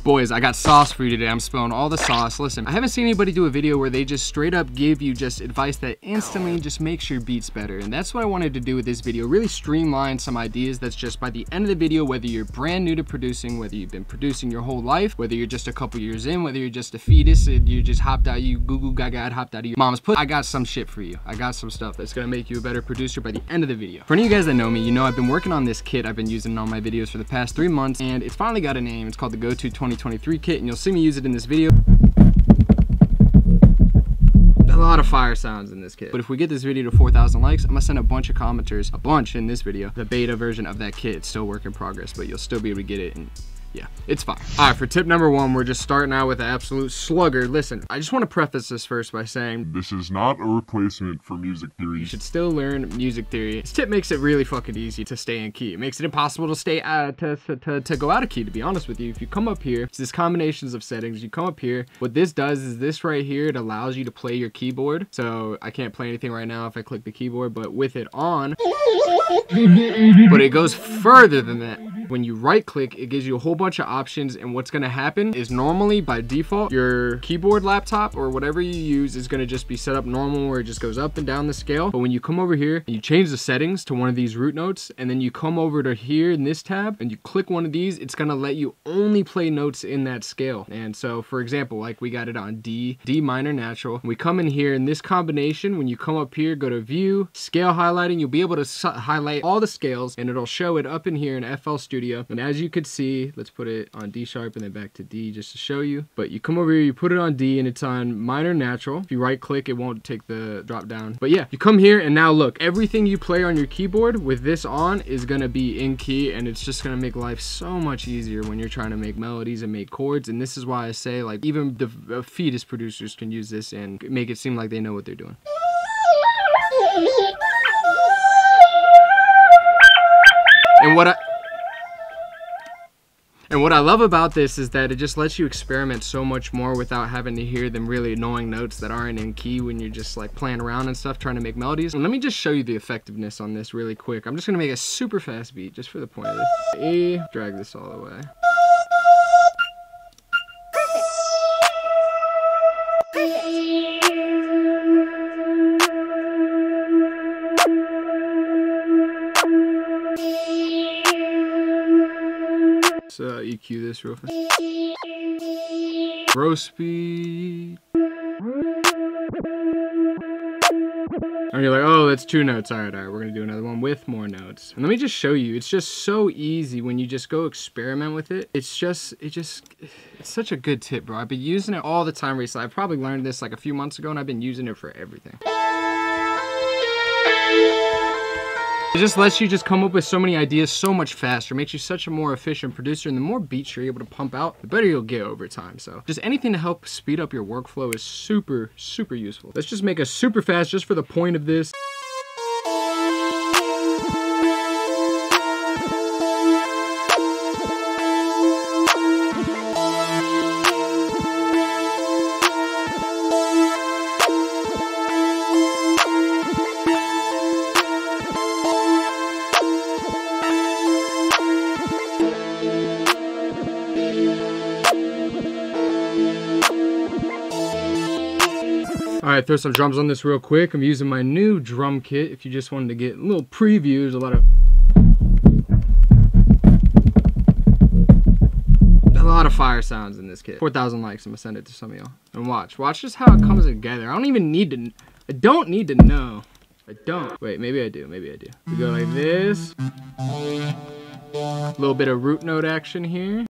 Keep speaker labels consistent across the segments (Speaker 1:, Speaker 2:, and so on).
Speaker 1: Boys, I got sauce for you today. I'm spilling all the sauce. Listen, I haven't seen anybody do a video where they just straight up give you just advice that instantly just makes your beats better. And that's what I wanted to do with this video, really streamline some ideas that's just by the end of the video, whether you're brand new to producing, whether you've been producing your whole life, whether you're just a couple years in, whether you're just a fetus and you just hopped out, you goo goo gaga hopped out of your mom's pussy. I got some shit for you. I got some stuff that's gonna make you a better producer by the end of the video. For any of you guys that know me, you know I've been working on this kit I've been using in all my videos for the past 3 months, and it's finally got a name. It's called the Go-To 2023 kit, and you'll see me use it in this video. A lot of fire sounds in this kit. But if we get this video to 4,000 likes, I'm gonna send a bunch of commenters, a bunch in this video, the beta version of that kit. It's still work in progress, but you'll still be able to get it, and yeah, it's fine. All right, for tip number 1, we're just starting out with an absolute slugger. Listen, I just want to preface this first by saying
Speaker 2: this is not a replacement for music theory.
Speaker 1: You should still learn music theory. This tip makes it really fucking easy to stay in key. It makes it impossible to stay to go out of key, to be honest with you. If you come up here, it's this combinations of settings. You come up here, what this does is this right here, it allows you to play your keyboard. So I can't play anything right now if I click the keyboard, but with it on, but it goes further than that. When you right click, it gives you a whole bunch of options, and what's gonna happen is normally by default, your keyboard laptop or whatever you use is gonna just be set up normal where it just goes up and down the scale. But when you come over here and you change the settings to one of these root notes, and then you come over to here in this tab and you click one of these, it's gonna let you only play notes in that scale. And so for example, like we got it on D minor natural. We come in here in this combination, when you come up here, go to view, scale highlighting, you'll be able to highlight all the scales and it'll show it up in here in FL Studio. And as you could see, let's put it on D sharp and then back to D just to show you. But you come over here, you put it on D and it's on minor natural. If you right click, it won't take the drop down. But yeah, you come here and now look, everything you play on your keyboard with this on is gonna be in key, and it's just gonna make life so much easier when you're trying to make melodies and make chords. And this is why I say, like, even the fetus producers can use this and make it seem like they know what they're doing. And what I love about this is that it just lets you experiment so much more without having to hear them really annoying notes that aren't in key when you're just like playing around and stuff, trying to make melodies. And let me just show you the effectiveness on this really quick. I'm just gonna make a super fast beat just for the point of this. A, drag this all the way. So EQ this real fast. Row speed. And you're like, oh, that's 2 notes. All right, we're gonna do another one with more notes. And let me just show you, it's just so easy when you just go experiment with it. It's such a good tip, bro. I've been using it all the time recently. I probably learned this like a few months ago and I've been using it for everything. It just lets you just come up with so many ideas so much faster, makes you such a more efficient producer, and the more beats you're able to pump out, the better you'll get over time. So just anything to help speed up your workflow is super, super useful. Let's just make a super fast just for the point of this. All right, throw some drums on this real quick. I'm using my new drum kit. If you just wanted to get a little preview, there's a lot of fire sounds in this kit. 4,000 likes, I'm gonna send it to some of y'all. And watch just how it comes together. I don't need to know. I don't. Wait, maybe I do. We go like this. A little bit of root note action here.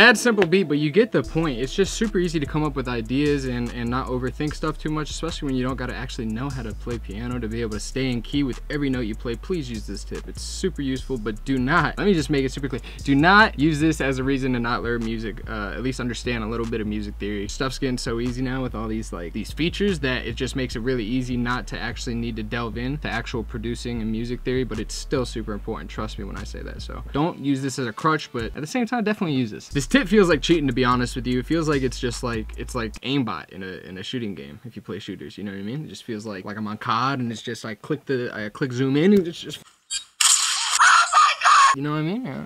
Speaker 1: mad simple beat, but you get the point. It's just super easy to come up with ideas and not overthink stuff too much, especially when you don't got to actually know how to play piano to be able to stay in key with every note you play. Please use this tip. It's super useful, but do not, let me just make it super clear. Do not use this as a reason to not learn music, at least understand a little bit of music theory. Stuff's getting so easy now with all these these features that it just makes it really easy not to actually need to delve in to actual producing and music theory, but it's still super important. Trust me when I say that. So don't use this as a crutch, but at the same time, definitely use this. This tip feels like cheating, to be honest with you. It feels like it's just like, it's like aimbot in a shooting game if you play shooters, you know what I mean? It just feels like I'm on COD and it's just like I click zoom in and it's just, oh my God! You know what I mean? Yeah.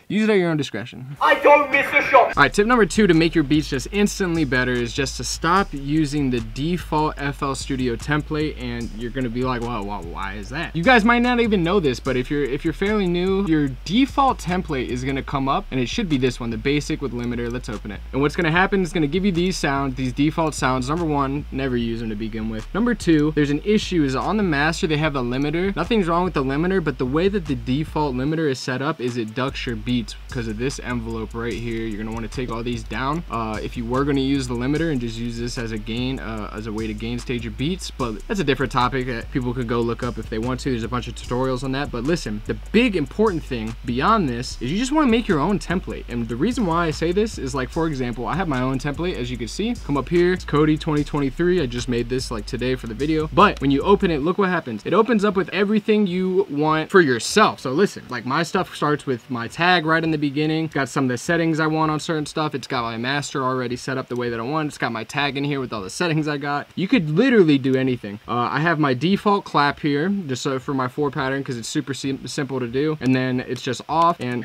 Speaker 1: Use it at your own discretion. I don't miss a shot. All right, tip number 2 to make your beats just instantly better is just to stop using the default FL Studio template. And you're gonna be like, well, why is that? You guys might not even know this, but if you're fairly new, your default template is gonna come up, and it should be this one, the basic with limiter. Let's open it. And what's gonna happen is gonna give you these sounds, these default sounds. Number 1, never use them to begin with. Number 2, there's an issue is on the master they have a limiter. Nothing's wrong with the limiter, but the way that the default limiter is set up is it ducks your beats because of this envelope right here. You're gonna want to take all these down if you were going to use the limiter and just use this as a gain, as a way to gain stage your beats, but that's a different topic that people could go look up if they want to. There's a bunch of tutorials on that, but listen, the big important thing beyond this is you just want to make your own template. And the reason why I say this is, like, for example, I have my own template. As you can see, come up here, it's Cody 2023. I just made this like today for the video, but when you open it, look what happens. It opens up with everything you want for yourself. So listen, like, my stuff starts with my tag right in the beginning. Got some of the settings I want on certain stuff. It's got my master already set up the way that I want. It's got my tag in here with all the settings I got. You could literally do anything. I have my default clap here just so for my 4 pattern because it's super simple to do, and then it's just off, and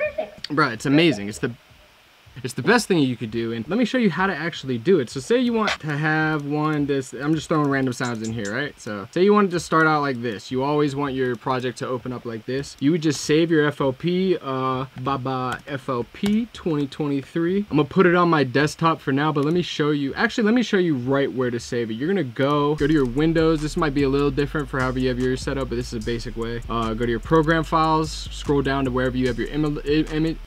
Speaker 1: bruh, it's amazing. It's the best thing you could do, and let me show you how to actually do it. So say you want to have one, I'm just throwing random sounds in here, right? So say you wanted to start out like this. You always want your project to open up like this. You would just save your FLP, FLP 2023. I'm gonna put it on my desktop for now, but let me show you, actually let me show you right where to save it. You're gonna go to your Windows. This might be a little different for however you have yours set up, but this is a basic way. Go to your program files, scroll down to wherever you have your image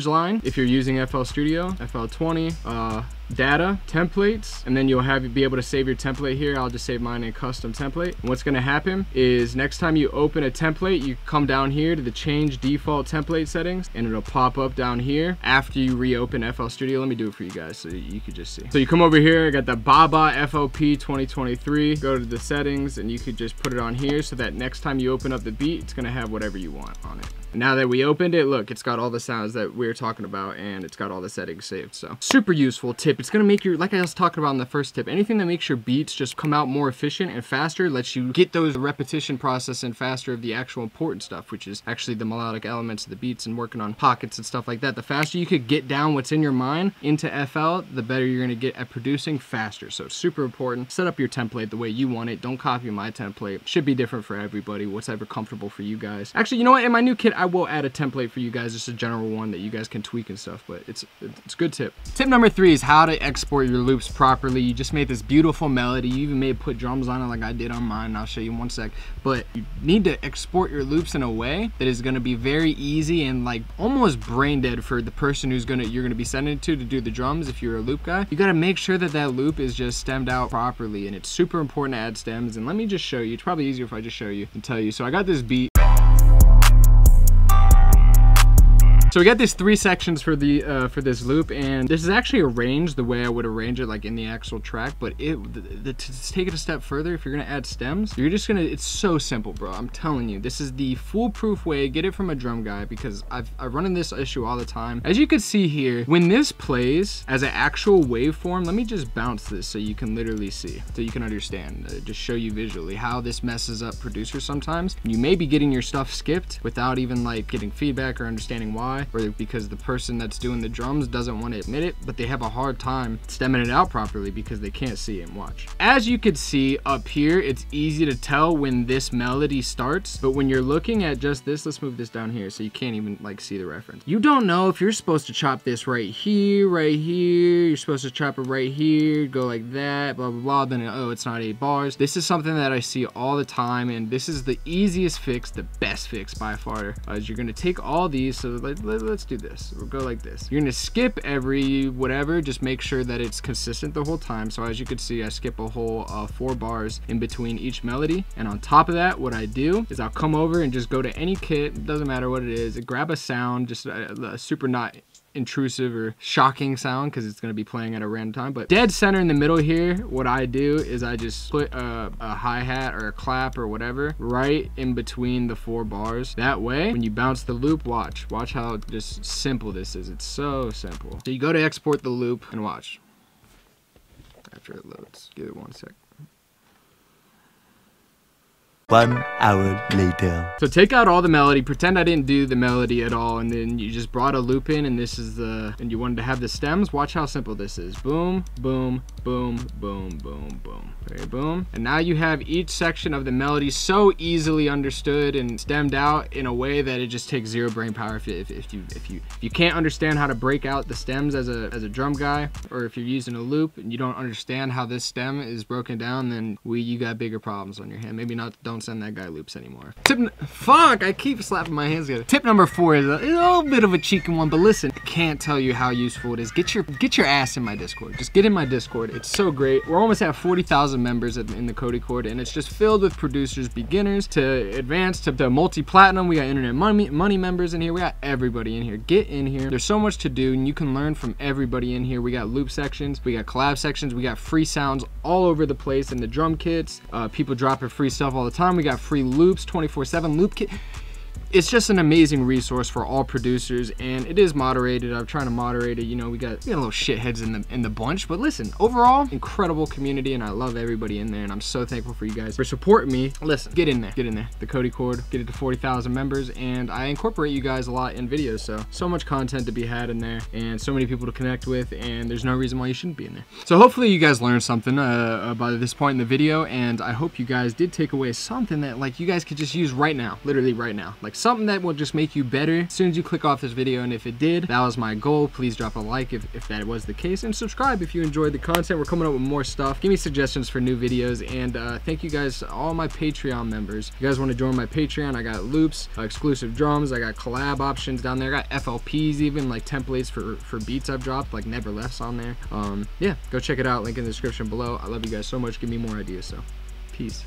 Speaker 1: line. If you're using FL Studio, FL20, data, templates, and then you'll be able to save your template here. I'll just save mine in custom template. And what's gonna happen is next time you open a template, you come down here to the change default template settings, and it'll pop up down here after you reopen FL Studio. Let me do it for you guys so you could just see. So you come over here, I got the Baba FLP 2023, go to the settings, and you could just put it on here so that next time you open up the beat, it's gonna have whatever you want on it. Now that we opened it, look, it's got all the sounds that we were talking about, and it's got all the settings saved. So super useful tip. It's gonna make your, like I was talking about in the first tip, anything that makes your beats just come out more efficient and faster, lets you get those repetition process and faster of the actual important stuff, which is actually the melodic elements of the beats and working on pockets and stuff like that. The faster you could get down what's in your mind into FL, the better you're gonna get at producing faster. So it's super important. Set up your template the way you want it. Don't copy my template. It should be different for everybody, whatever comfortable for you guys. Actually, you know what? In my new kit, I will add a template for you guys, just a general one that you guys can tweak and stuff, but it's a good tip. Tip number 3 is how to export your loops properly. You just made this beautiful melody. You even may put drums on it like I did on mine. I'll show you in one sec, but you need to export your loops in a way that is gonna be very easy and like almost brain dead for the person you're gonna be sending it to do the drums. If you're a loop guy, you gotta make sure that that loop is just stemmed out properly, and it's super important to add stems. And let me just show you. It's probably easier if I just show you and tell you. So I got this beat. So we got these 3 sections for the for this loop, and this is actually arranged the way I would arrange it like in the actual track, but to take it a step further, if you're gonna add stems, you're just gonna, it's so simple, bro. I'm telling you, this is the foolproof way. Get it from a drum guy, because I've run into this issue all the time. As you can see here, when this plays as an actual waveform, let me just bounce this so you can literally see, so you can understand, just show you visually how this messes up producers sometimes. You may be getting your stuff skipped without even like getting feedback or understanding why. Or because the person that's doing the drums doesn't want to admit it, but they have a hard time stemming it out properly because they can't see it. And watch. As you can see up here, it's easy to tell when this melody starts, but when you're looking at just this, let's move this down here so you can't even like see the reference. You don't know if you're supposed to chop this right here, you're supposed to chop it right here, go like that, blah, blah, blah, then oh, it's not 8 bars. This is something that I see all the time, and this is the easiest fix, the best fix by far, is you're gonna take all these, so like, let's do this. We'll go like this. You're gonna skip every whatever, just make sure that it's consistent the whole time. So as you can see, I skip a whole 4 bars in between each melody. And on top of that, what I do is I'll come over and just go to any kit, doesn't matter what it is, grab a sound, just a super not intrusive or shocking sound, because it's going to be playing at a random time. But dead center in the middle here, what I do is I just put a hi-hat or a clap or whatever right in between the 4 bars. That way, when you bounce the loop, watch how just simple this is. It's so simple. So you go to export the loop and watch. After it loads, give it 1 sec.
Speaker 3: 1 hour later.
Speaker 1: So take out all the melody, pretend I didn't do the melody at all, and then you just brought a loop in, and this is and you wanted to have the stems. Watch how simple this is. Boom, boom, boom, boom, boom, boom. Okay, boom. And now you have each section of the melody so easily understood and stemmed out in a way that it just takes 0 brain power. If you can't understand how to break out the stems as a drum guy, or if you're using a loop and you don't understand how this stem is broken down, then you got bigger problems on your hand. Maybe don't send that guy loops anymore. Fuck, I keep slapping my hands together. Tip number 4 is a little bit of a cheeky one, but listen, I can't tell you how useful it is. Get your ass in my Discord. Just get in my Discord. It's so great. We're almost at 40,000 members in the Cody Cord, and it's just filled with producers, beginners to advanced to multi-platinum. We got internet money members in here. We got everybody in here. Get in here. There's so much to do, and you can learn from everybody in here. We got loop sections, we got collab sections, we got free sounds all over the place in the drum kits. People dropping free stuff all the time. We got free loops, 24/7 loop kit. It's just an amazing resource for all producers, and it is moderated. I'm trying to moderate it. You know, we got little shitheads in the bunch, but listen, overall, incredible community, and I love everybody in there, and I'm so thankful for you guys for supporting me. Listen, get in there. The Cody Cord, get it to 40,000 members, and I incorporate you guys a lot in videos, so much content to be had in there, and so many people to connect with, and there's no reason why you shouldn't be in there. So hopefully you guys learned something by this point in the video, and I hope you guys did take away something that like you guys could just use right now, literally right now. Like something that will just make you better as soon as you click off this video. And if it did, that was my goal. Please drop a like if that was the case, and subscribe if you enjoyed the content. We're coming up with more stuff. Give me suggestions for new videos, and thank you guys, all my Patreon members. If you guys want to join my Patreon, I got loops, exclusive drums, I got collab options down there, I got FLPs, even like templates for beats I've dropped, like Never Left's on there. Yeah, go check it out, link in the description below. I love you guys so much. Give me more ideas. So peace.